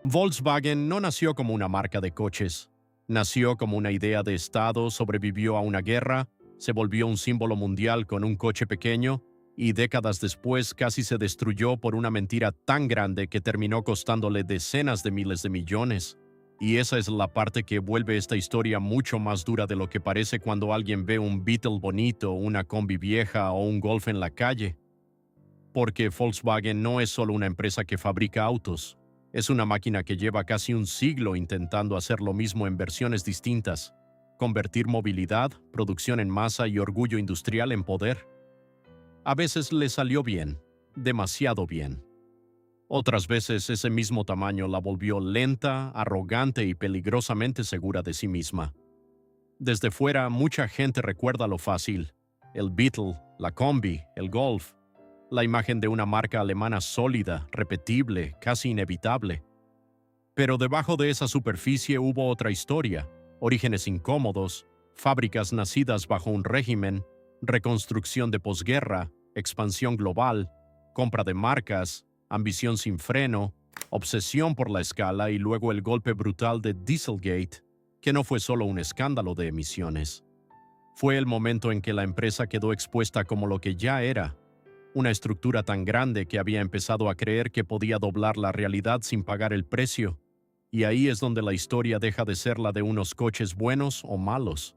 Volkswagen no nació como una marca de coches. Nació como una idea de Estado, sobrevivió a una guerra, se volvió un símbolo mundial con un coche pequeño y décadas después casi se destruyó por una mentira tan grande que terminó costándole decenas de miles de millones. Y esa es la parte que vuelve esta historia mucho más dura de lo que parece cuando alguien ve un Beetle bonito, una combi vieja o un Golf en la calle. Porque Volkswagen no es solo una empresa que fabrica autos, es una máquina que lleva casi un siglo intentando hacer lo mismo en versiones distintas, convertir movilidad, producción en masa y orgullo industrial en poder. A veces le salió bien, demasiado bien. Otras veces ese mismo tamaño la volvió lenta, arrogante y peligrosamente segura de sí misma. Desde fuera, mucha gente recuerda lo fácil: el Beetle, la Combi, el Golf, la imagen de una marca alemana sólida, repetible, casi inevitable. Pero debajo de esa superficie hubo otra historia: orígenes incómodos, fábricas nacidas bajo un régimen, reconstrucción de posguerra, expansión global, compra de marcas, ambición sin freno, obsesión por la escala y luego el golpe brutal de Dieselgate, que no fue solo un escándalo de emisiones. Fue el momento en que la empresa quedó expuesta como lo que ya era: una estructura tan grande que había empezado a creer que podía doblar la realidad sin pagar el precio. Y ahí es donde la historia deja de ser la de unos coches buenos o malos.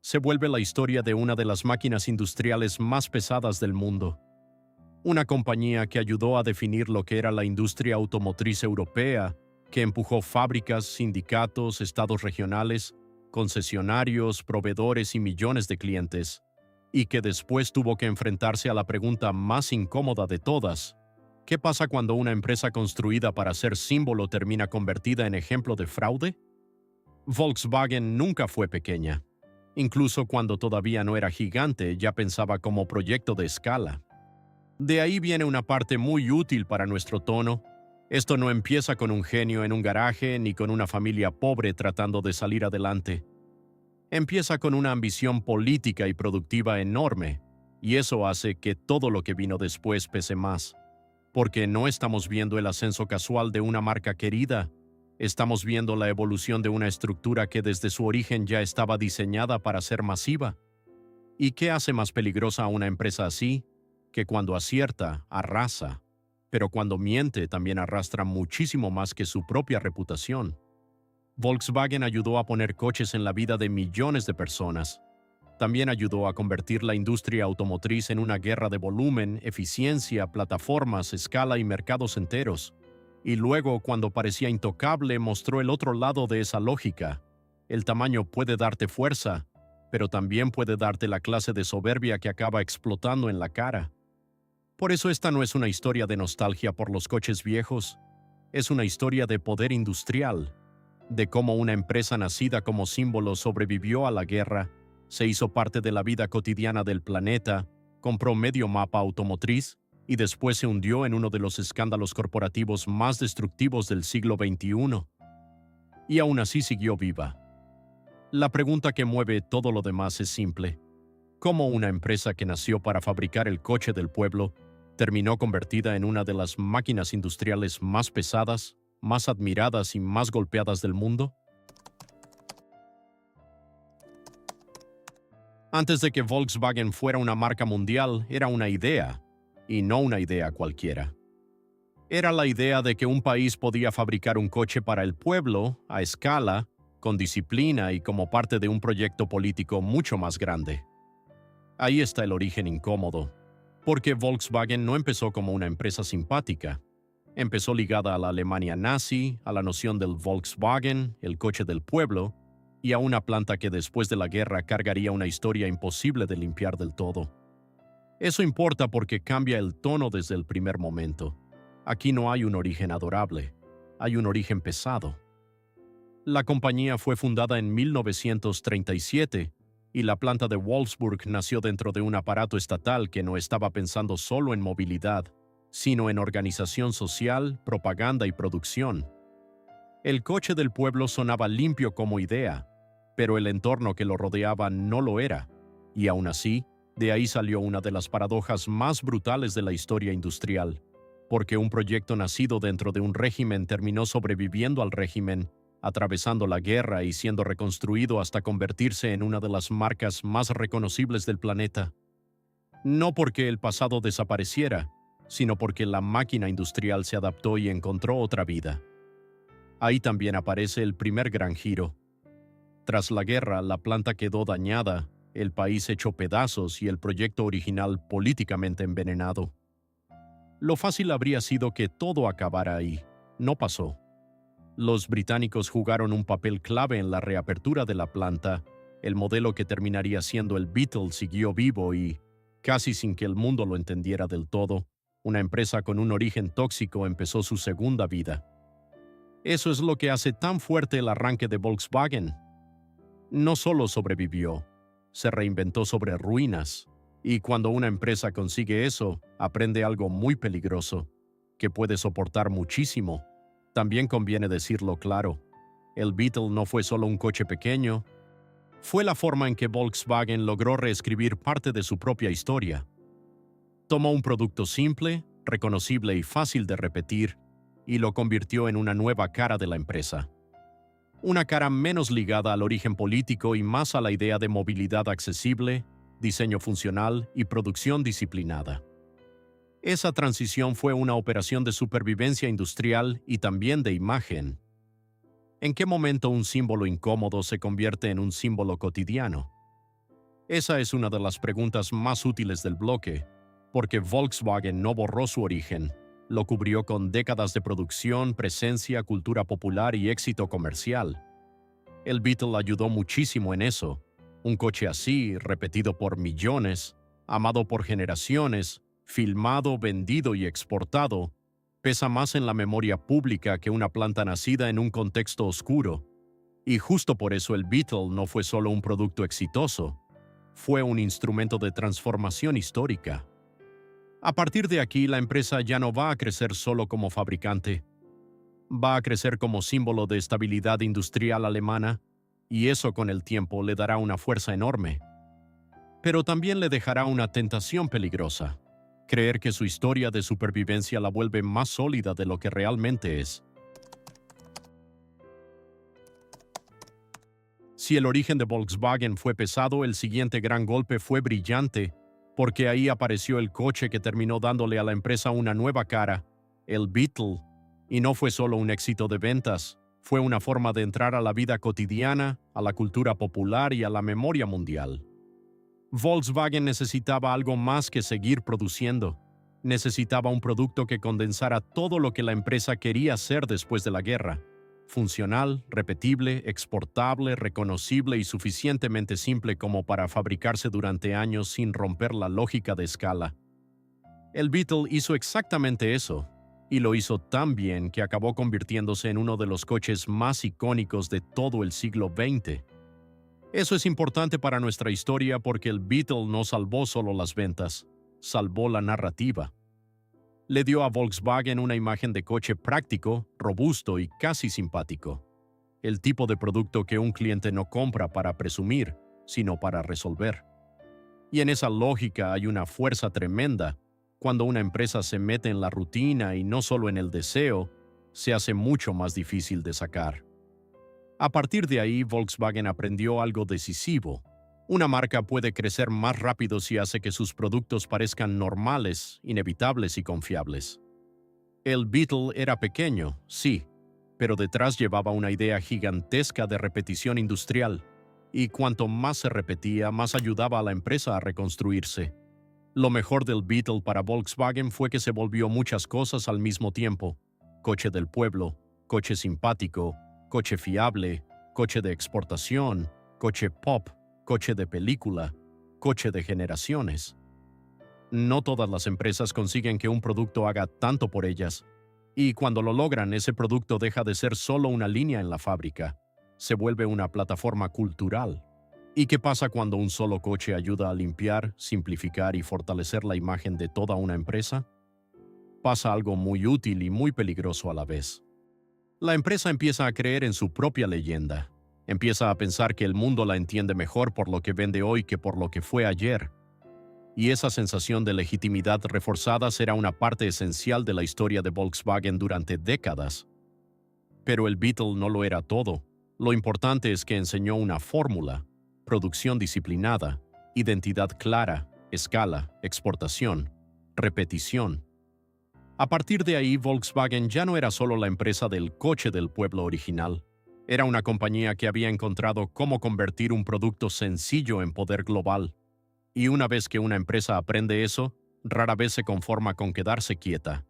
Se vuelve la historia de una de las máquinas industriales más pesadas del mundo. Una compañía que ayudó a definir lo que era la industria automotriz europea, que empujó fábricas, sindicatos, estados regionales, concesionarios, proveedores y millones de clientes, y que después tuvo que enfrentarse a la pregunta más incómoda de todas: ¿qué pasa cuando una empresa construida para ser símbolo termina convertida en ejemplo de fraude? Volkswagen nunca fue pequeña. Incluso cuando todavía no era gigante, ya pensaba como proyecto de escala. De ahí viene una parte muy útil para nuestro tono. Esto no empieza con un genio en un garaje ni con una familia pobre tratando de salir adelante. Empieza con una ambición política y productiva enorme, y eso hace que todo lo que vino después pese más. Porque no estamos viendo el ascenso casual de una marca querida, estamos viendo la evolución de una estructura que desde su origen ya estaba diseñada para ser masiva. ¿Y qué hace más peligrosa a una empresa así? Que cuando acierta, arrasa, pero cuando miente también arrastra muchísimo más que su propia reputación. Volkswagen ayudó a poner coches en la vida de millones de personas. También ayudó a convertir la industria automotriz en una guerra de volumen, eficiencia, plataformas, escala y mercados enteros. Y luego, cuando parecía intocable, mostró el otro lado de esa lógica: el tamaño puede darte fuerza, pero también puede darte la clase de soberbia que acaba explotando en la cara. Por eso esta no es una historia de nostalgia por los coches viejos, es una historia de poder industrial, de cómo una empresa nacida como símbolo sobrevivió a la guerra, se hizo parte de la vida cotidiana del planeta, compró medio mapa automotriz y después se hundió en uno de los escándalos corporativos más destructivos del siglo XXI. Y aún así siguió viva. La pregunta que mueve todo lo demás es simple: ¿cómo una empresa que nació para fabricar el coche del pueblo terminó convertida en una de las máquinas industriales más pesadas, más admiradas y más golpeadas del mundo? Antes de que Volkswagen fuera una marca mundial, era una idea, y no una idea cualquiera. Era la idea de que un país podía fabricar un coche para el pueblo, a escala, con disciplina y como parte de un proyecto político mucho más grande. Ahí está el origen incómodo, porque Volkswagen no empezó como una empresa simpática. Empezó ligada a la Alemania nazi, a la noción del Volkswagen, el coche del pueblo, y a una planta que después de la guerra cargaría una historia imposible de limpiar del todo. Eso importa porque cambia el tono desde el primer momento. Aquí no hay un origen adorable, hay un origen pesado. La compañía fue fundada en 1937 y la planta de Wolfsburg nació dentro de un aparato estatal que no estaba pensando solo en movilidad, sino en organización social, propaganda y producción. El coche del pueblo sonaba limpio como idea, pero el entorno que lo rodeaba no lo era, y aún así, de ahí salió una de las paradojas más brutales de la historia industrial. porque un proyecto nacido dentro de un régimen terminó sobreviviendo al régimen, atravesando la guerra y siendo reconstruido hasta convertirse en una de las marcas más reconocibles del planeta. No porque el pasado desapareciera, sino porque la máquina industrial se adaptó y encontró otra vida. Ahí también aparece el primer gran giro. Tras la guerra, la planta quedó dañada, el país hecho pedazos y el proyecto original políticamente envenenado. Lo fácil habría sido que todo acabara ahí. No pasó. Los británicos jugaron un papel clave en la reapertura de la planta. El modelo que terminaría siendo el Beetle siguió vivo y, casi sin que el mundo lo entendiera del todo, una empresa con un origen tóxico empezó su segunda vida. Eso es lo que hace tan fuerte el arranque de Volkswagen. No solo sobrevivió, se reinventó sobre ruinas, y cuando una empresa consigue eso, aprende algo muy peligroso, que puede soportar muchísimo. También conviene decirlo claro, el Beetle no fue solo un coche pequeño, fue la forma en que Volkswagen logró reescribir parte de su propia historia. Tomó un producto simple, reconocible y fácil de repetir, y lo convirtió en una nueva cara de la empresa. Una cara menos ligada al origen político y más a la idea de movilidad accesible, diseño funcional y producción disciplinada. Esa transición fue una operación de supervivencia industrial y también de imagen. ¿En qué momento un símbolo incómodo se convierte en un símbolo cotidiano? Esa es una de las preguntas más útiles del bloque, porque Volkswagen no borró su origen, lo cubrió con décadas de producción, presencia, cultura popular y éxito comercial. El Beetle ayudó muchísimo en eso. Un coche así, repetido por millones, amado por generaciones, filmado, vendido y exportado, pesa más en la memoria pública que una planta nacida en un contexto oscuro. Y justo por eso el Beetle no fue solo un producto exitoso, fue un instrumento de transformación histórica. A partir de aquí, la empresa ya no va a crecer solo como fabricante, va a crecer como símbolo de estabilidad industrial alemana, y eso con el tiempo le dará una fuerza enorme. Pero también le dejará una tentación peligrosa, creer que su historia de supervivencia la vuelve más sólida de lo que realmente es. Si el origen de Volkswagen fue pesado, el siguiente gran golpe fue brillante, porque ahí apareció el coche que terminó dándole a la empresa una nueva cara, el Beetle, y no fue solo un éxito de ventas, fue una forma de entrar a la vida cotidiana, a la cultura popular y a la memoria mundial. Volkswagen necesitaba algo más que seguir produciendo. Necesitaba un producto que condensara todo lo que la empresa quería hacer después de la guerra. Funcional, repetible, exportable, reconocible y suficientemente simple como para fabricarse durante años sin romper la lógica de escala. El Beetle hizo exactamente eso, y lo hizo tan bien que acabó convirtiéndose en uno de los coches más icónicos de todo el siglo XX. Eso es importante para nuestra historia porque el Beetle no salvó solo las ventas, salvó la narrativa. Le dio a Volkswagen una imagen de coche práctico, robusto y casi simpático. El tipo de producto que un cliente no compra para presumir, sino para resolver. Y en esa lógica hay una fuerza tremenda. Cuando una empresa se mete en la rutina y no solo en el deseo, se hace mucho más difícil de sacar. A partir de ahí, Volkswagen aprendió algo decisivo. Una marca puede crecer más rápido si hace que sus productos parezcan normales, inevitables y confiables. El Beetle era pequeño, sí, pero detrás llevaba una idea gigantesca de repetición industrial, y cuanto más se repetía, más ayudaba a la empresa a reconstruirse. Lo mejor del Beetle para Volkswagen fue que se volvió muchas cosas al mismo tiempo: coche del pueblo, coche simpático, coche fiable, coche de exportación, coche pop, coche de película, coche de generaciones. No todas las empresas consiguen que un producto haga tanto por ellas, y cuando lo logran, ese producto deja de ser solo una línea en la fábrica, se vuelve una plataforma cultural. ¿Y qué pasa cuando un solo coche ayuda a limpiar, simplificar y fortalecer la imagen de toda una empresa? Pasa algo muy útil y muy peligroso a la vez. La empresa empieza a creer en su propia leyenda. Empieza a pensar que el mundo la entiende mejor por lo que vende hoy que por lo que fue ayer. Y esa sensación de legitimidad reforzada será una parte esencial de la historia de Volkswagen durante décadas. Pero el Beetle no lo era todo. Lo importante es que enseñó una fórmula: producción disciplinada, identidad clara, escala, exportación, repetición. A partir de ahí, Volkswagen ya no era solo la empresa del coche del pueblo original. Era una compañía que había encontrado cómo convertir un producto sencillo en poder global. Y una vez que una empresa aprende eso, rara vez se conforma con quedarse quieta.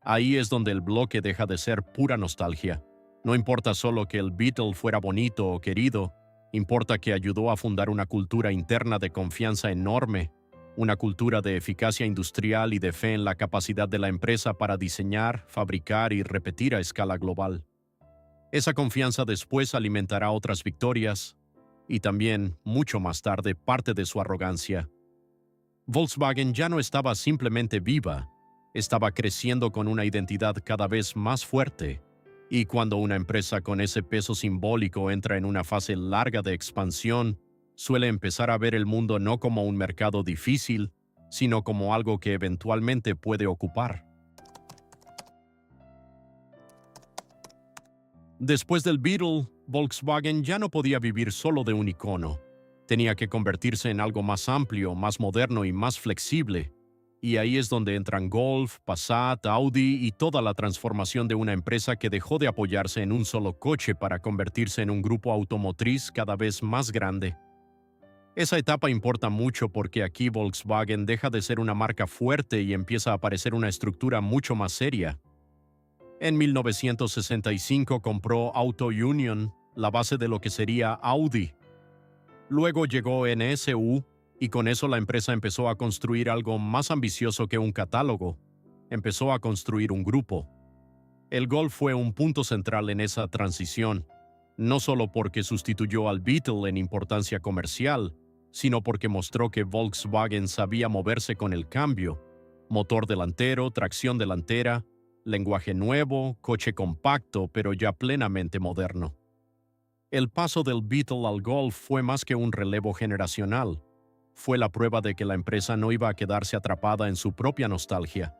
Ahí es donde el bloque deja de ser pura nostalgia. No importa solo que el Beetle fuera bonito o querido, importa que ayudó a fundar una cultura interna de confianza enorme, una cultura de eficacia industrial y de fe en la capacidad de la empresa para diseñar, fabricar y repetir a escala global. Esa confianza después alimentará otras victorias y también, mucho más tarde, parte de su arrogancia. Volkswagen ya no estaba simplemente viva, estaba creciendo con una identidad cada vez más fuerte. Y cuando una empresa con ese peso simbólico entra en una fase larga de expansión, suele empezar a ver el mundo no como un mercado difícil, sino como algo que eventualmente puede ocupar. Después del Beetle, Volkswagen ya no podía vivir solo de un icono. Tenía que convertirse en algo más amplio, más moderno y más flexible. Y ahí es donde entran Golf, Passat, Audi y toda la transformación de una empresa que dejó de apoyarse en un solo coche para convertirse en un grupo automotriz cada vez más grande. Esa etapa importa mucho porque aquí Volkswagen deja de ser una marca fuerte y empieza a aparecer una estructura mucho más seria. En 1965 compró Auto Union, la base de lo que sería Audi. Luego llegó NSU y con eso la empresa empezó a construir algo más ambicioso que un catálogo. Empezó a construir un grupo. El Golf fue un punto central en esa transición, no solo porque sustituyó al Beetle en importancia comercial, sino porque mostró que Volkswagen sabía moverse con el cambio. Motor delantero, tracción delantera, lenguaje nuevo, coche compacto, pero ya plenamente moderno. El paso del Beetle al Golf fue más que un relevo generacional. Fue la prueba de que la empresa no iba a quedarse atrapada en su propia nostalgia.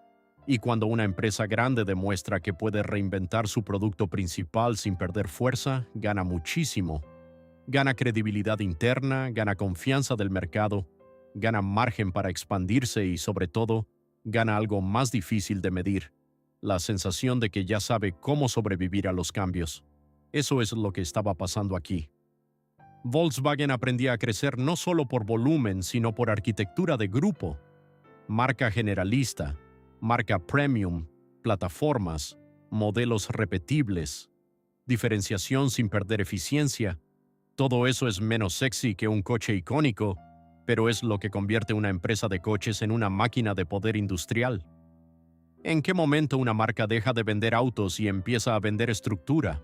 Y cuando una empresa grande demuestra que puede reinventar su producto principal sin perder fuerza, gana muchísimo. Gana credibilidad interna, gana confianza del mercado, gana margen para expandirse y, sobre todo, gana algo más difícil de medir: la sensación de que ya sabe cómo sobrevivir a los cambios. Eso es lo que estaba pasando aquí. Volkswagen aprendía a crecer no solo por volumen, sino por arquitectura de grupo. Marca generalista, marca premium, plataformas, modelos repetibles, diferenciación sin perder eficiencia. Todo eso es menos sexy que un coche icónico, pero es lo que convierte una empresa de coches en una máquina de poder industrial. ¿En qué momento una marca deja de vender autos y empieza a vender estructura?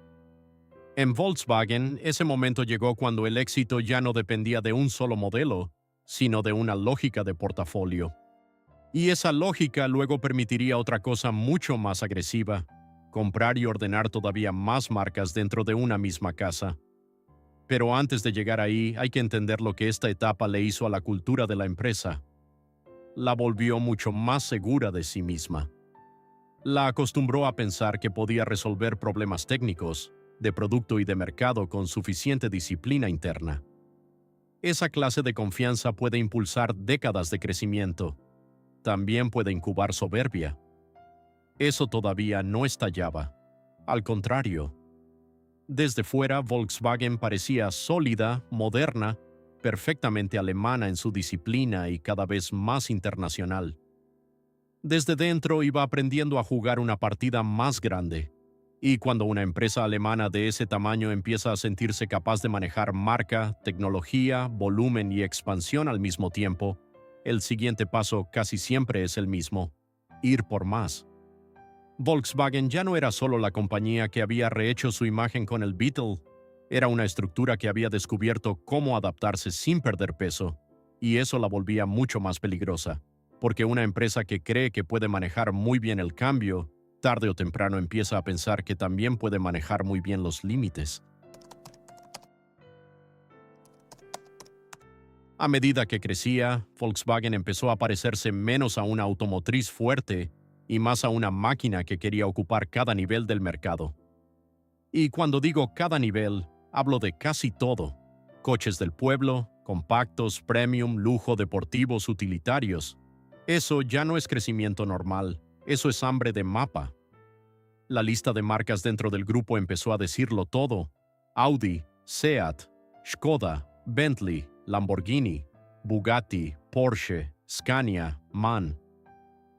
En Volkswagen, ese momento llegó cuando el éxito ya no dependía de un solo modelo, sino de una lógica de portafolio. Y esa lógica luego permitiría otra cosa mucho más agresiva: comprar y ordenar todavía más marcas dentro de una misma casa. Pero antes de llegar ahí, hay que entender lo que esta etapa le hizo a la cultura de la empresa. La volvió mucho más segura de sí misma. La acostumbró a pensar que podía resolver problemas técnicos, de producto y de mercado con suficiente disciplina interna. Esa clase de confianza puede impulsar décadas de crecimiento. También puede incubar soberbia. Eso todavía no estallaba. Al contrario, desde fuera Volkswagen parecía sólida, moderna, perfectamente alemana en su disciplina y cada vez más internacional. Desde dentro iba aprendiendo a jugar una partida más grande. Y cuando una empresa alemana de ese tamaño empieza a sentirse capaz de manejar marca, tecnología, volumen y expansión al mismo tiempo, el siguiente paso casi siempre es el mismo: ir por más. Volkswagen ya no era solo la compañía que había rehecho su imagen con el Beetle, era una estructura que había descubierto cómo adaptarse sin perder peso, y eso la volvía mucho más peligrosa, porque una empresa que cree que puede manejar muy bien el cambio, tarde o temprano empieza a pensar que también puede manejar muy bien los límites. A medida que crecía, Volkswagen empezó a parecerse menos a una automotriz fuerte y más a una máquina que quería ocupar cada nivel del mercado. Y cuando digo cada nivel, hablo de casi todo: coches del pueblo, compactos, premium, lujo, deportivos, utilitarios. Eso ya no es crecimiento normal, eso es hambre de mapa. La lista de marcas dentro del grupo empezó a decirlo todo: Audi, Seat, Skoda, Bentley, Lamborghini, Bugatti, Porsche, Scania, MAN.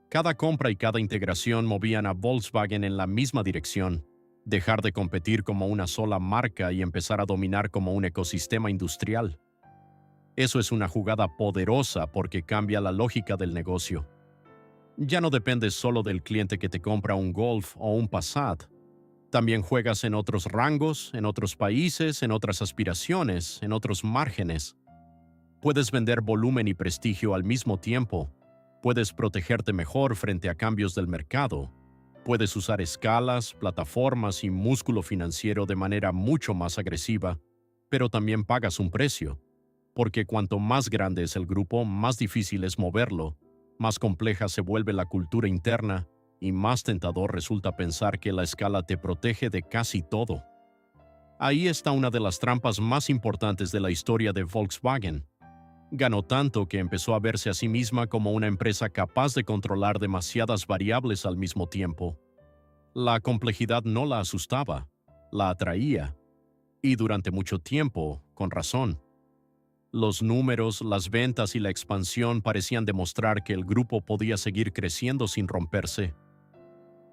Cada compra y cada integración movían a Volkswagen en la misma dirección: dejar de competir como una sola marca y empezar a dominar como un ecosistema industrial. Eso es una jugada poderosa porque cambia la lógica del negocio. Ya no dependes solo del cliente que te compra un Golf o un Passat. También juegas en otros rangos, en otros países, en otras aspiraciones, en otros márgenes. Puedes vender volumen y prestigio al mismo tiempo. Puedes protegerte mejor frente a cambios del mercado. Puedes usar escalas, plataformas y músculo financiero de manera mucho más agresiva, pero también pagas un precio, porque cuanto más grande es el grupo, más difícil es moverlo, más compleja se vuelve la cultura interna y más tentador resulta pensar que la escala te protege de casi todo. Ahí está una de las trampas más importantes de la historia de Volkswagen. Ganó tanto que empezó a verse a sí misma como una empresa capaz de controlar demasiadas variables al mismo tiempo. La complejidad no la asustaba, la atraía, y durante mucho tiempo, con razón. Los números, las ventas y la expansión parecían demostrar que el grupo podía seguir creciendo sin romperse.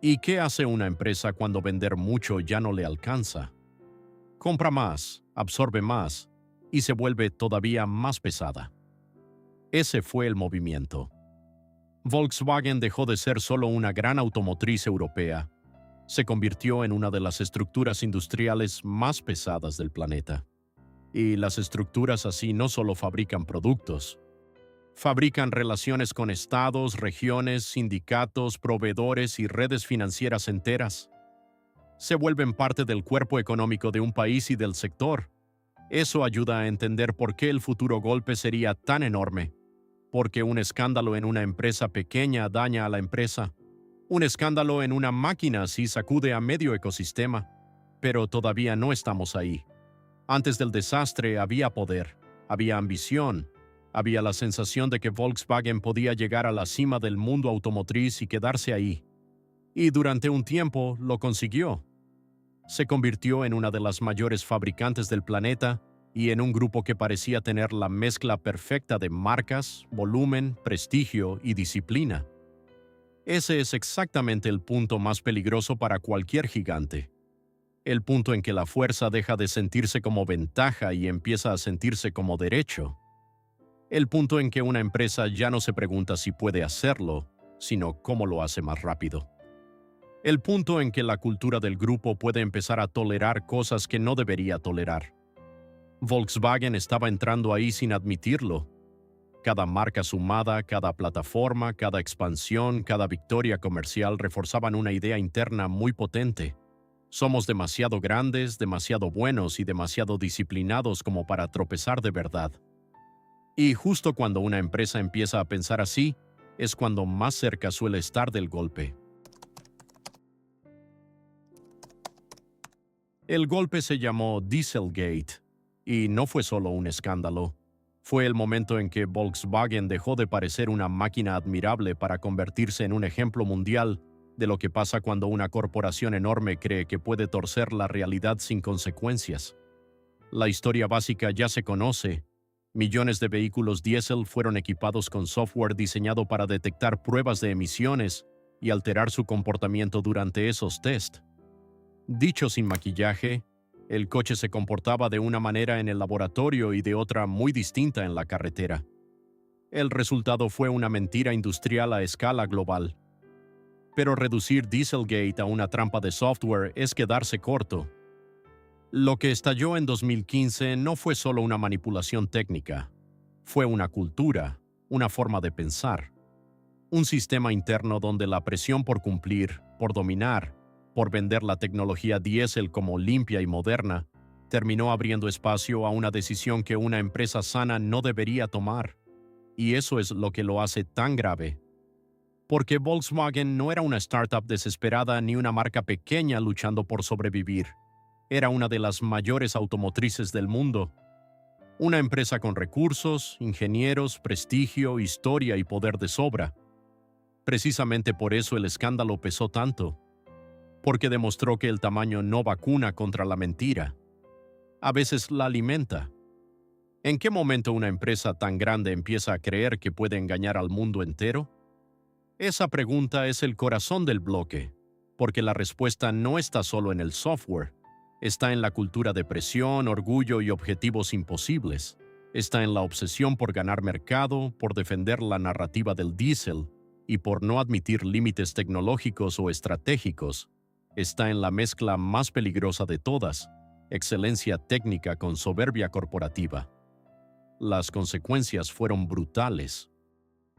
¿Y qué hace una empresa cuando vender mucho ya no le alcanza? Compra más, absorbe más y se vuelve todavía más pesada. Ese fue el movimiento. Volkswagen dejó de ser solo una gran automotriz europea. Se convirtió en una de las estructuras industriales más pesadas del planeta. Y las estructuras así no solo fabrican productos, fabrican relaciones con estados, regiones, sindicatos, proveedores y redes financieras enteras. Se vuelven parte del cuerpo económico de un país y del sector. Eso ayuda a entender por qué el futuro golpe sería tan enorme. Porque un escándalo en una empresa pequeña daña a la empresa. Un escándalo en una máquina sí sacude a medio ecosistema. Pero todavía no estamos ahí. Antes del desastre había poder, había ambición, había la sensación de que Volkswagen podía llegar a la cima del mundo automotriz y quedarse ahí. Y durante un tiempo lo consiguió. Se convirtió en una de las mayores fabricantes del planeta y en un grupo que parecía tener la mezcla perfecta de marcas, volumen, prestigio y disciplina. Ese es exactamente el punto más peligroso para cualquier gigante. El punto en que la fuerza deja de sentirse como ventaja y empieza a sentirse como derecho. El punto en que una empresa ya no se pregunta si puede hacerlo, sino cómo lo hace más rápido. El punto en que la cultura del grupo puede empezar a tolerar cosas que no debería tolerar. Volkswagen estaba entrando ahí sin admitirlo. Cada marca sumada, cada plataforma, cada expansión, cada victoria comercial reforzaban una idea interna muy potente. Somos demasiado grandes, demasiado buenos y demasiado disciplinados como para tropezar de verdad. Y justo cuando una empresa empieza a pensar así, es cuando más cerca suele estar del golpe. El golpe se llamó Dieselgate, y no fue solo un escándalo. Fue el momento en que Volkswagen dejó de parecer una máquina admirable para convertirse en un ejemplo mundial de lo que pasa cuando una corporación enorme cree que puede torcer la realidad sin consecuencias. La historia básica ya se conoce. Millones de vehículos diésel fueron equipados con software diseñado para detectar pruebas de emisiones y alterar su comportamiento durante esos test. Dicho sin maquillaje, el coche se comportaba de una manera en el laboratorio y de otra muy distinta en la carretera. El resultado fue una mentira industrial a escala global. Pero reducir Dieselgate a una trampa de software es quedarse corto. Lo que estalló en 2015 no fue solo una manipulación técnica. Fue una cultura, una forma de pensar. Un sistema interno donde la presión por cumplir, por dominar, por vender la tecnología diésel como limpia y moderna, terminó abriendo espacio a una decisión que una empresa sana no debería tomar. Y eso es lo que lo hace tan grave. Porque Volkswagen no era una startup desesperada ni una marca pequeña luchando por sobrevivir. Era una de las mayores automotrices del mundo. Una empresa con recursos, ingenieros, prestigio, historia y poder de sobra. Precisamente por eso el escándalo pesó tanto. Porque demostró que el tamaño no vacuna contra la mentira. A veces la alimenta. ¿En qué momento una empresa tan grande empieza a creer que puede engañar al mundo entero? Esa pregunta es el corazón del bloque, porque la respuesta no está solo en el software, está en la cultura de presión, orgullo y objetivos imposibles, está en la obsesión por ganar mercado, por defender la narrativa del diésel y por no admitir límites tecnológicos o estratégicos, está en la mezcla más peligrosa de todas, excelencia técnica con soberbia corporativa. Las consecuencias fueron brutales.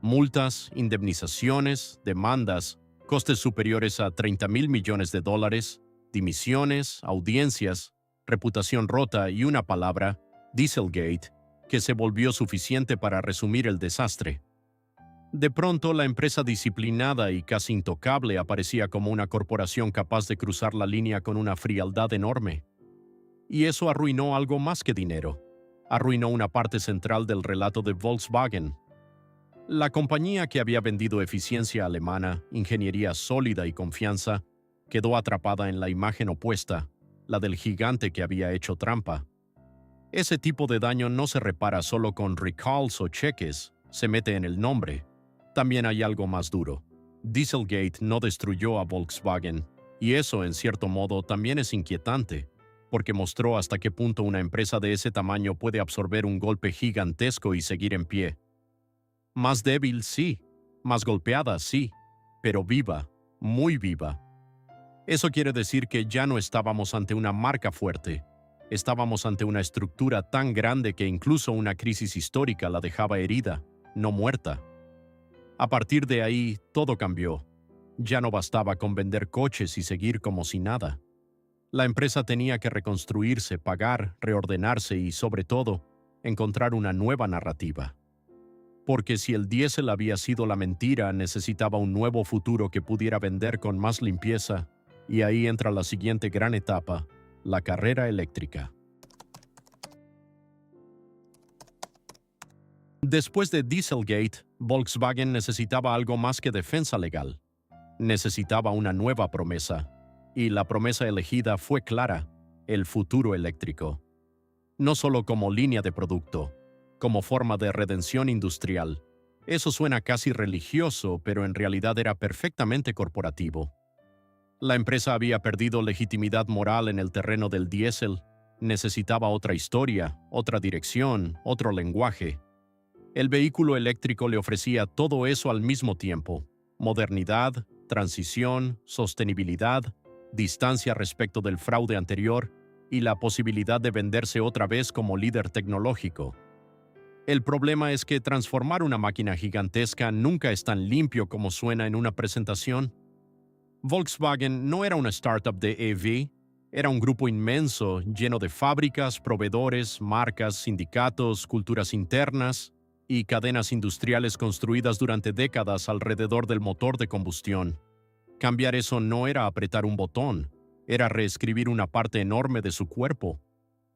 Multas, indemnizaciones, demandas, costes superiores a $30,000 millones, dimisiones, audiencias, reputación rota y una palabra, Dieselgate, que se volvió suficiente para resumir el desastre. De pronto, la empresa disciplinada y casi intocable aparecía como una corporación capaz de cruzar la línea con una frialdad enorme. Y eso arruinó algo más que dinero. Arruinó una parte central del relato de Volkswagen. La compañía que había vendido eficiencia alemana, ingeniería sólida y confianza, quedó atrapada en la imagen opuesta, la del gigante que había hecho trampa. Ese tipo de daño no se repara solo con recalls o cheques, se mete en el nombre. También hay algo más duro. Dieselgate no destruyó a Volkswagen, y eso, en cierto modo, también es inquietante, porque mostró hasta qué punto una empresa de ese tamaño puede absorber un golpe gigantesco y seguir en pie. Más débil, sí. Más golpeada, sí. Pero viva, muy viva. Eso quiere decir que ya no estábamos ante una marca fuerte. Estábamos ante una estructura tan grande que incluso una crisis histórica la dejaba herida, no muerta. A partir de ahí, todo cambió. Ya no bastaba con vender coches y seguir como si nada. La empresa tenía que reconstruirse, pagar, reordenarse y, sobre todo, encontrar una nueva narrativa. Porque si el diésel había sido la mentira, necesitaba un nuevo futuro que pudiera vender con más limpieza, y ahí entra la siguiente gran etapa, la carrera eléctrica. Después de Dieselgate, Volkswagen necesitaba algo más que defensa legal. Necesitaba una nueva promesa, y la promesa elegida fue clara, el futuro eléctrico. No solo como línea de producto, como forma de redención industrial. Eso suena casi religioso, pero en realidad era perfectamente corporativo. La empresa había perdido legitimidad moral en el terreno del diésel, necesitaba otra historia, otra dirección, otro lenguaje. El vehículo eléctrico le ofrecía todo eso al mismo tiempo: modernidad, transición, sostenibilidad, distancia respecto del fraude anterior y la posibilidad de venderse otra vez como líder tecnológico. El problema es que transformar una máquina gigantesca nunca es tan limpio como suena en una presentación. Volkswagen no era una startup de EV, era un grupo inmenso, lleno de fábricas, proveedores, marcas, sindicatos, culturas internas y cadenas industriales construidas durante décadas alrededor del motor de combustión. Cambiar eso no era apretar un botón, era reescribir una parte enorme de su cuerpo.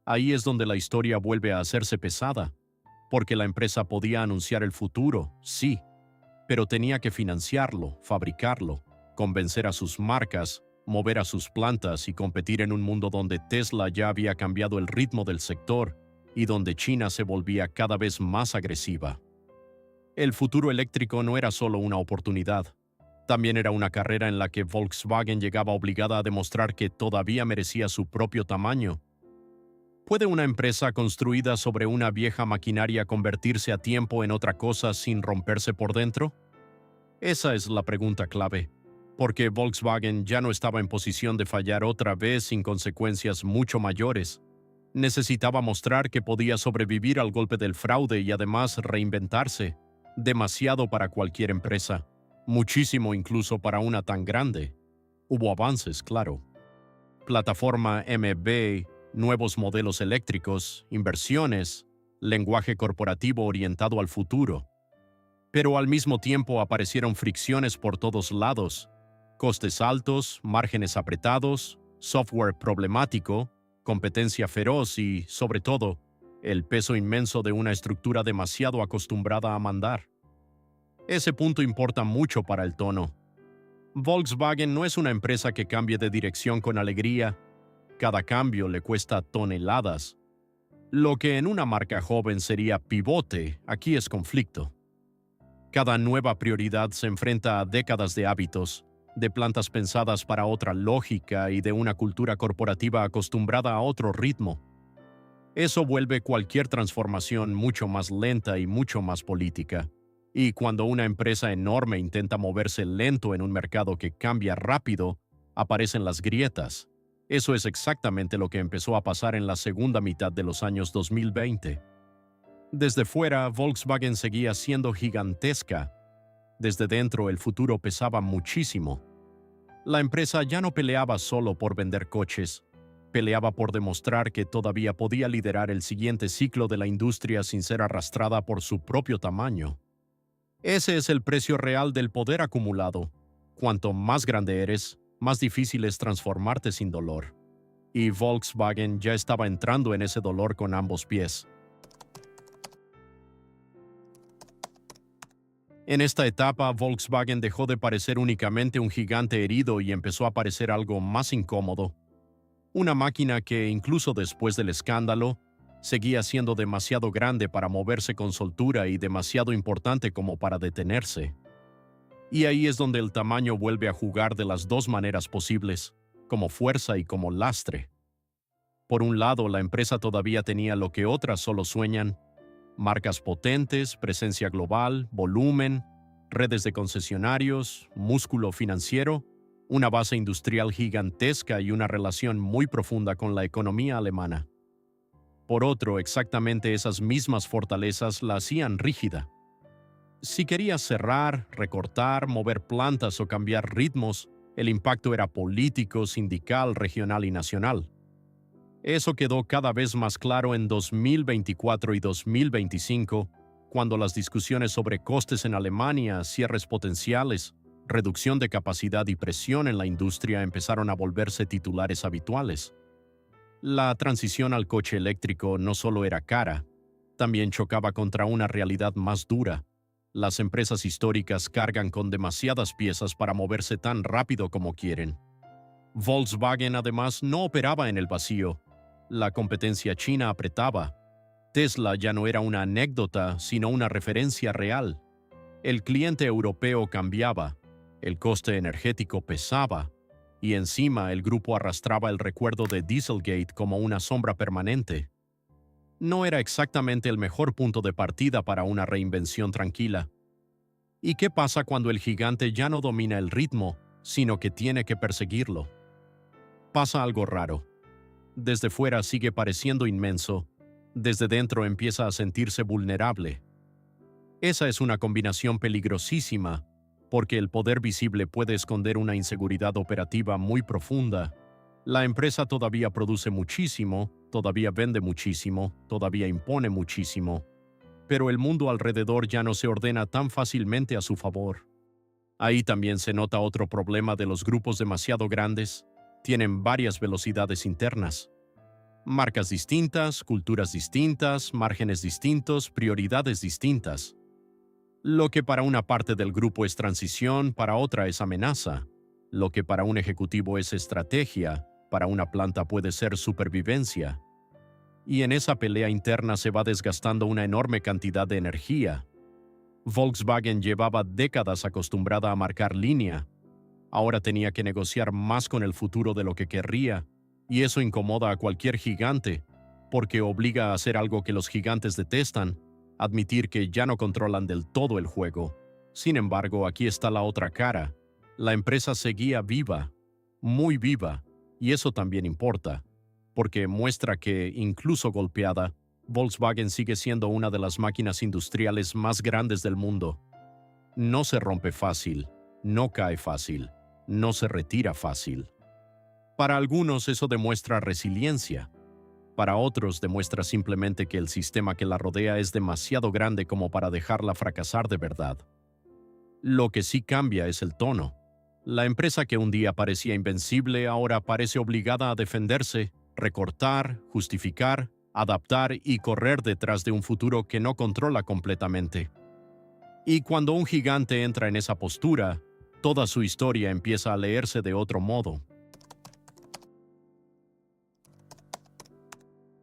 Ahí es donde la historia vuelve a hacerse pesada. Porque la empresa podía anunciar el futuro, sí, pero tenía que financiarlo, fabricarlo, convencer a sus marcas, mover a sus plantas y competir en un mundo donde Tesla ya había cambiado el ritmo del sector y donde China se volvía cada vez más agresiva. El futuro eléctrico no era solo una oportunidad, también era una carrera en la que Volkswagen llegaba obligada a demostrar que todavía merecía su propio tamaño. ¿Puede una empresa construida sobre una vieja maquinaria convertirse a tiempo en otra cosa sin romperse por dentro? Esa es la pregunta clave, porque Volkswagen ya no estaba en posición de fallar otra vez sin consecuencias mucho mayores. Necesitaba mostrar que podía sobrevivir al golpe del fraude y además reinventarse. Demasiado para cualquier empresa, muchísimo incluso para una tan grande. Hubo avances, claro. Plataforma MB, nuevos modelos eléctricos, inversiones, lenguaje corporativo orientado al futuro. Pero al mismo tiempo aparecieron fricciones por todos lados: costes altos, márgenes apretados, software problemático, competencia feroz y, sobre todo, el peso inmenso de una estructura demasiado acostumbrada a mandar. Ese punto importa mucho para el tono. Volkswagen no es una empresa que cambie de dirección con alegría. Cada cambio le cuesta toneladas. Lo que en una marca joven sería pivote, aquí es conflicto. Cada nueva prioridad se enfrenta a décadas de hábitos, de plantas pensadas para otra lógica y de una cultura corporativa acostumbrada a otro ritmo. Eso vuelve cualquier transformación mucho más lenta y mucho más política. Y cuando una empresa enorme intenta moverse lento en un mercado que cambia rápido, aparecen las grietas. Eso es exactamente lo que empezó a pasar en la segunda mitad de los años 2020. Desde fuera, Volkswagen seguía siendo gigantesca. Desde dentro, el futuro pesaba muchísimo. La empresa ya no peleaba solo por vender coches, peleaba por demostrar que todavía podía liderar el siguiente ciclo de la industria sin ser arrastrada por su propio tamaño. Ese es el precio real del poder acumulado. Cuanto más grande eres, más difícil es transformarte sin dolor. Y Volkswagen ya estaba entrando en ese dolor con ambos pies. En esta etapa, Volkswagen dejó de parecer únicamente un gigante herido y empezó a parecer algo más incómodo. Una máquina que, incluso después del escándalo, seguía siendo demasiado grande para moverse con soltura y demasiado importante como para detenerse. Y ahí es donde el tamaño vuelve a jugar de las dos maneras posibles, como fuerza y como lastre. Por un lado, la empresa todavía tenía lo que otras solo sueñan: marcas potentes, presencia global, volumen, redes de concesionarios, músculo financiero, una base industrial gigantesca y una relación muy profunda con la economía alemana. Por otro, exactamente esas mismas fortalezas la hacían rígida. Si querías cerrar, recortar, mover plantas o cambiar ritmos, el impacto era político, sindical, regional y nacional. Eso quedó cada vez más claro en 2024 y 2025, cuando las discusiones sobre costes en Alemania, cierres potenciales, reducción de capacidad y presión en la industria empezaron a volverse titulares habituales. La transición al coche eléctrico no solo era cara, también chocaba contra una realidad más dura. Las empresas históricas cargan con demasiadas piezas para moverse tan rápido como quieren. Volkswagen además no operaba en el vacío. La competencia china apretaba. Tesla ya no era una anécdota, sino una referencia real. El cliente europeo cambiaba, el coste energético pesaba, y encima el grupo arrastraba el recuerdo de Dieselgate como una sombra permanente. No era exactamente el mejor punto de partida para una reinvención tranquila. ¿Y qué pasa cuando el gigante ya no domina el ritmo, sino que tiene que perseguirlo? Pasa algo raro. Desde fuera sigue pareciendo inmenso, desde dentro empieza a sentirse vulnerable. Esa es una combinación peligrosísima, porque el poder visible puede esconder una inseguridad operativa muy profunda. La empresa todavía produce muchísimo, todavía vende muchísimo, todavía impone muchísimo, pero el mundo alrededor ya no se ordena tan fácilmente a su favor. Ahí también se nota otro problema de los grupos demasiado grandes: tienen varias velocidades internas. Marcas distintas, culturas distintas, márgenes distintos, prioridades distintas. Lo que para una parte del grupo es transición, para otra es amenaza. Lo que para un ejecutivo es estrategia, para una planta puede ser supervivencia. Y en esa pelea interna se va desgastando una enorme cantidad de energía. Volkswagen llevaba décadas acostumbrada a marcar línea. Ahora tenía que negociar más con el futuro de lo que querría, y eso incomoda a cualquier gigante, porque obliga a hacer algo que los gigantes detestan: admitir que ya no controlan del todo el juego. Sin embargo, aquí está la otra cara. La empresa seguía viva, muy viva, y eso también importa, porque muestra que, incluso golpeada, Volkswagen sigue siendo una de las máquinas industriales más grandes del mundo. No se rompe fácil, no cae fácil, no se retira fácil. Para algunos eso demuestra resiliencia. Para otros demuestra simplemente que el sistema que la rodea es demasiado grande como para dejarla fracasar de verdad. Lo que sí cambia es el tono. La empresa que un día parecía invencible ahora parece obligada a defenderse, recortar, justificar, adaptar y correr detrás de un futuro que no controla completamente. Y cuando un gigante entra en esa postura, toda su historia empieza a leerse de otro modo.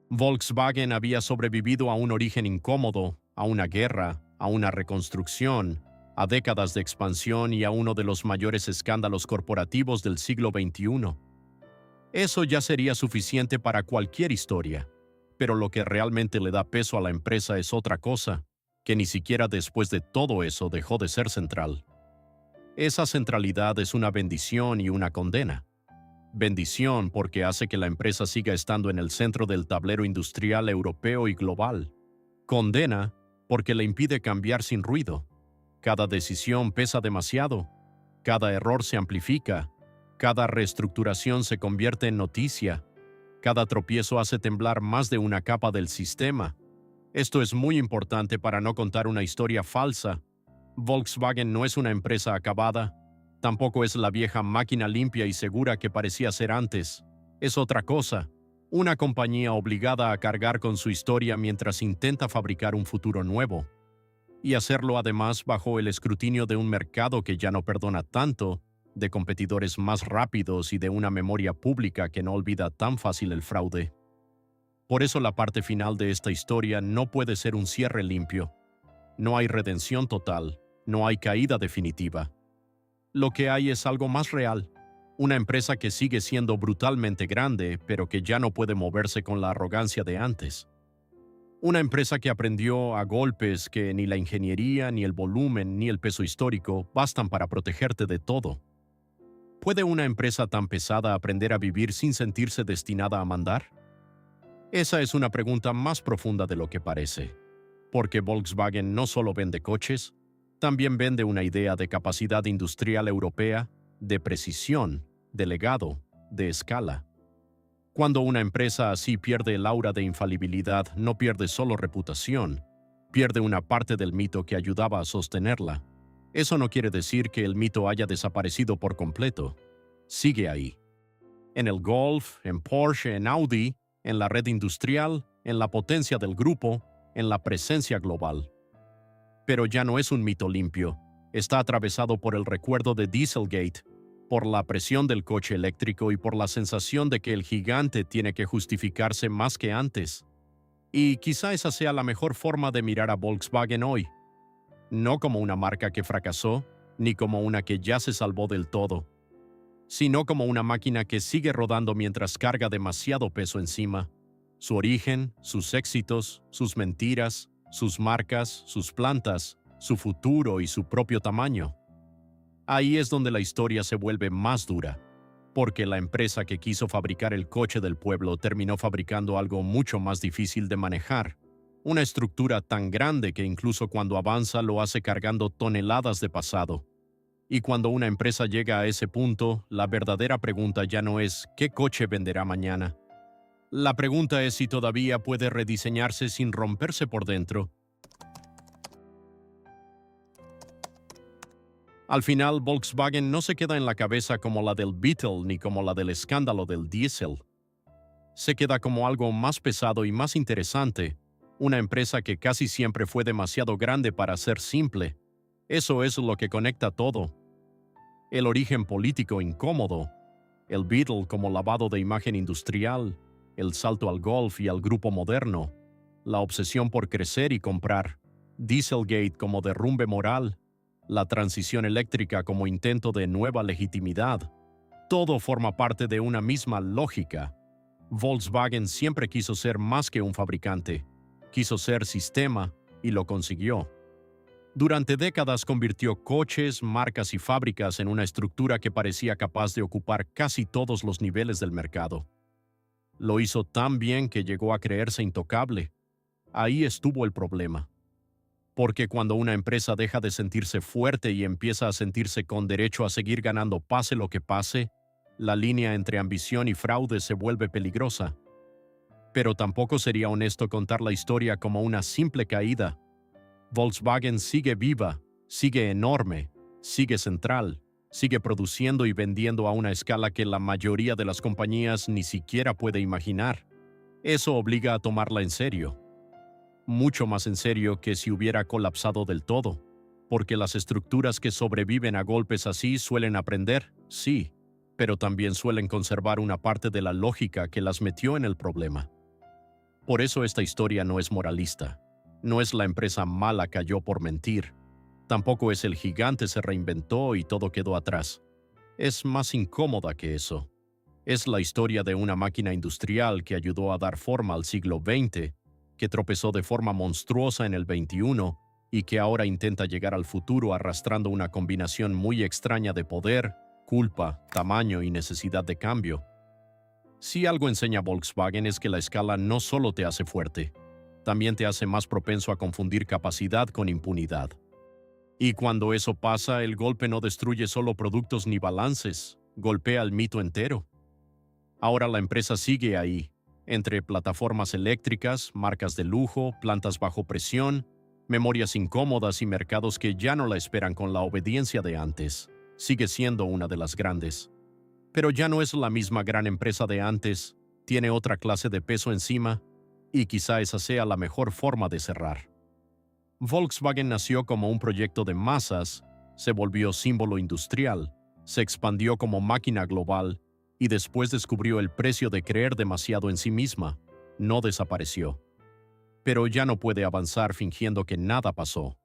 Volkswagen había sobrevivido a un origen incómodo, a una guerra, a una reconstrucción, a décadas de expansión y a uno de los mayores escándalos corporativos del siglo XXI. Eso ya sería suficiente para cualquier historia, pero lo que realmente le da peso a la empresa es otra cosa, que ni siquiera después de todo eso dejó de ser central. Esa centralidad es una bendición y una condena. Bendición porque hace que la empresa siga estando en el centro del tablero industrial europeo y global. Condena porque le impide cambiar sin ruido. Cada decisión pesa demasiado. Cada error se amplifica. Cada reestructuración se convierte en noticia. Cada tropiezo hace temblar más de una capa del sistema. Esto es muy importante para no contar una historia falsa. Volkswagen no es una empresa acabada. Tampoco es la vieja máquina limpia y segura que parecía ser antes. Es otra cosa. Una compañía obligada a cargar con su historia mientras intenta fabricar un futuro nuevo. Y hacerlo además bajo el escrutinio de un mercado que ya no perdona tanto, de competidores más rápidos y de una memoria pública que no olvida tan fácil el fraude. Por eso la parte final de esta historia no puede ser un cierre limpio. No hay redención total, no hay caída definitiva. Lo que hay es algo más real, una empresa que sigue siendo brutalmente grande, pero que ya no puede moverse con la arrogancia de antes. Una empresa que aprendió a golpes que ni la ingeniería, ni el volumen, ni el peso histórico bastan para protegerte de todo. ¿Puede una empresa tan pesada aprender a vivir sin sentirse destinada a mandar? Esa es una pregunta más profunda de lo que parece, porque Volkswagen no solo vende coches, también vende una idea de capacidad industrial europea, de precisión, de legado, de escala. Cuando una empresa así pierde el aura de infalibilidad, no pierde solo reputación, pierde una parte del mito que ayudaba a sostenerla. Eso no quiere decir que el mito haya desaparecido por completo. Sigue ahí. En el Golf, en Porsche, en Audi, en la red industrial, en la potencia del grupo, en la presencia global. Pero ya no es un mito limpio. Está atravesado por el recuerdo de Dieselgate, por la presión del coche eléctrico y por la sensación de que el gigante tiene que justificarse más que antes. Y quizá esa sea la mejor forma de mirar a Volkswagen hoy. No como una marca que fracasó, ni como una que ya se salvó del todo, sino como una máquina que sigue rodando mientras carga demasiado peso encima. Su origen, sus éxitos, sus mentiras, sus marcas, sus plantas, su futuro y su propio tamaño. Ahí es donde la historia se vuelve más dura, porque la empresa que quiso fabricar el coche del pueblo terminó fabricando algo mucho más difícil de manejar, una estructura tan grande que incluso cuando avanza lo hace cargando toneladas de pasado. Y cuando una empresa llega a ese punto, la verdadera pregunta ya no es ¿qué coche venderá mañana? La pregunta es si todavía puede rediseñarse sin romperse por dentro. Al final, Volkswagen no se queda en la cabeza como la del Beetle ni como la del escándalo del diésel. Se queda como algo más pesado y más interesante, una empresa que casi siempre fue demasiado grande para ser simple. Eso es lo que conecta todo. El origen político incómodo, el Beetle como lavado de imagen industrial, el salto al Golf y al grupo moderno, la obsesión por crecer y comprar, Dieselgate como derrumbe moral, la transición eléctrica como intento de nueva legitimidad. Todo forma parte de una misma lógica. Volkswagen siempre quiso ser más que un fabricante. Quiso ser sistema y lo consiguió. Durante décadas convirtió coches, marcas y fábricas en una estructura que parecía capaz de ocupar casi todos los niveles del mercado. Lo hizo tan bien que llegó a creerse intocable. Ahí estuvo el problema. Porque cuando una empresa deja de sentirse fuerte y empieza a sentirse con derecho a seguir ganando pase lo que pase, la línea entre ambición y fraude se vuelve peligrosa. Pero tampoco sería honesto contar la historia como una simple caída. Volkswagen sigue viva, sigue enorme, sigue central, sigue produciendo y vendiendo a una escala que la mayoría de las compañías ni siquiera puede imaginar. Eso obliga a tomarla en serio. Mucho más en serio que si hubiera colapsado del todo, porque las estructuras que sobreviven a golpes así suelen aprender, sí, pero también suelen conservar una parte de la lógica que las metió en el problema. Por eso esta historia no es moralista. No es la empresa mala cayó por mentir. Tampoco es el gigante se reinventó y todo quedó atrás. Es más incómoda que eso. Es la historia de una máquina industrial que ayudó a dar forma al siglo XX, que tropezó de forma monstruosa en el XXI y que ahora intenta llegar al futuro arrastrando una combinación muy extraña de poder, culpa, tamaño y necesidad de cambio. Si algo enseña Volkswagen es que la escala no solo te hace fuerte, también te hace más propenso a confundir capacidad con impunidad. Y cuando eso pasa, el golpe no destruye solo productos ni balances, golpea el mito entero. Ahora la empresa sigue ahí, entre plataformas eléctricas, marcas de lujo, plantas bajo presión, memorias incómodas y mercados que ya no la esperan con la obediencia de antes. Sigue siendo una de las grandes. Pero ya no es la misma gran empresa de antes, tiene otra clase de peso encima, y quizá esa sea la mejor forma de cerrar. Volkswagen nació como un proyecto de masas, se volvió símbolo industrial, se expandió como máquina global y después descubrió el precio de creer demasiado en sí misma. No desapareció. Pero ya no puede avanzar fingiendo que nada pasó.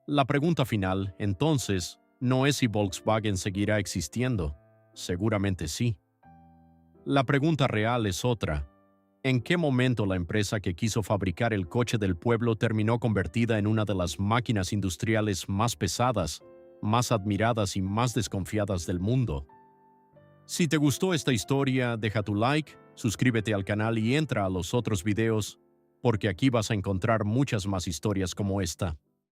La pregunta final, entonces, no es si Volkswagen seguirá existiendo. Seguramente sí. La pregunta real es otra. ¿En qué momento la empresa que quiso fabricar el coche del pueblo terminó convertida en una de las máquinas industriales más pesadas, más admiradas y más desconfiadas del mundo? Si te gustó esta historia, deja tu like, suscríbete al canal y entra a los otros videos, porque aquí vas a encontrar muchas más historias como esta.